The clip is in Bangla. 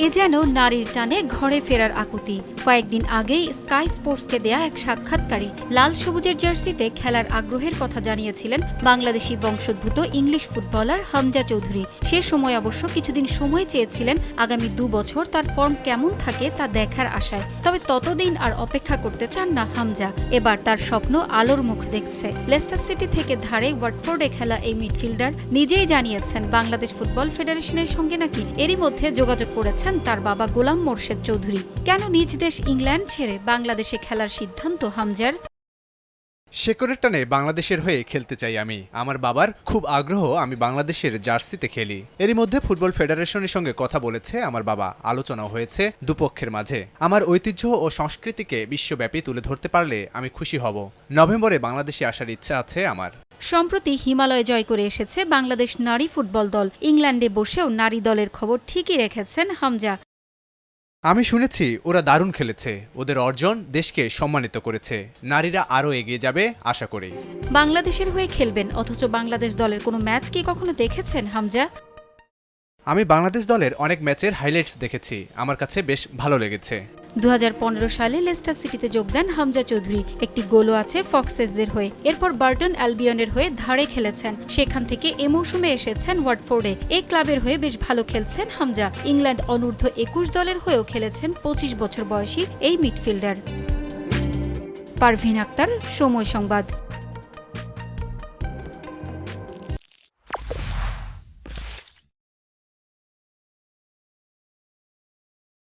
এ যেন নারীর টানে ঘরে ফেরার আকুতি। কয়েকদিন আগেই স্কাই স্পোর্টসকে দেয়া এক সাক্ষাৎকারে লাল সবুজের জার্সিতে খেলার আগ্রহের কথা জানিয়েছিলেন বাংলাদেশি বংশোদ্ভূত ইংলিশ ফুটবলার হামজা চৌধুরী। সে সময় অবশ্য কিছুদিন সময় চেয়েছিলেন আগামী 2 বছর তার ফর্ম কেমন থাকে তা দেখার আশায়। তবে ততদিন আর অপেক্ষা করতে চান না হামজা। এবার তার স্বপ্ন আলোর মুখ দেখছে। লেস্টার সিটি থেকে ধারে ওয়াটফোর্ডে খেলা এই মিডফিল্ডার নিজেই জানিয়েছেন বাংলাদেশ ফুটবল ফেডারেশনের সঙ্গে নাকি এরই মধ্যে যোগাযোগ করেছেন তার বাবা গোলাম মোর্শেদ চৌধুরী। কেন নিজ দেশ ইংল্যান্ড ছেড়ে বাংলাদেশে খেলার সিদ্ধান্ত হামজার? শেকড়ের টানে বাংলাদেশের হয়ে খেলতে চাই আমি। আমার বাবার খুব আগ্রহ আমি বাংলাদেশের জার্সিতে খেলি। এরই মধ্যে ফুটবল ফেডারেশনের সঙ্গে কথা বলেছে আমার বাবা, আলোচনাও হয়েছে দুপক্ষের মাঝে। আমার ঐতিহ্য ও সংস্কৃতিকে বিশ্বব্যাপী তুলে ধরতে পারলে আমি খুশি হব। নভেম্বরে বাংলাদেশে আসার ইচ্ছা আছে আমার। সম্প্রতি হিমালয় জয় করে এসেছে বাংলাদেশ নারী ফুটবল দল। ইংল্যান্ডে বসেও নারী দলের খবর ঠিকই রেখেছেন হামজা। আমি শুনেছি ওরা দারুণ খেলেছে, ওদের অর্জন দেশকে সম্মানিত করেছে। নারীরা আরও এগিয়ে যাবে আশা করি। বাংলাদেশের হয়ে খেলবেন, অথচ বাংলাদেশ দলের কোনো ম্যাচ কি কখনো দেখেছেন হামজা? আমি বাংলাদেশ দলের অনেক ম্যাচের হাইলাইটস দেখেছি, আমার কাছে বেশ ভালো লেগেছে। 2015 সালে লেস্টার সিটিতে যোগ দেন হামজা চৌধুরী। একটি গোলও আছে ফক্সেসদের হয়ে। এরপর বার্টন অ্যালবিয়নের হয়ে ধারে খেলেছেন। সেখান থেকে এ মৌসুমে এসেছেন ওয়াটফোর্ডে। এই ক্লাবের হয়ে বেশ ভালো খেলছেন হামজা। ইংল্যান্ড অনূর্ধ্ব 21 দলের হয়েও খেলেছেন 25 বছর বয়সী এই মিডফিল্ডার। পারভিন আক্তার, সময় সংবাদ।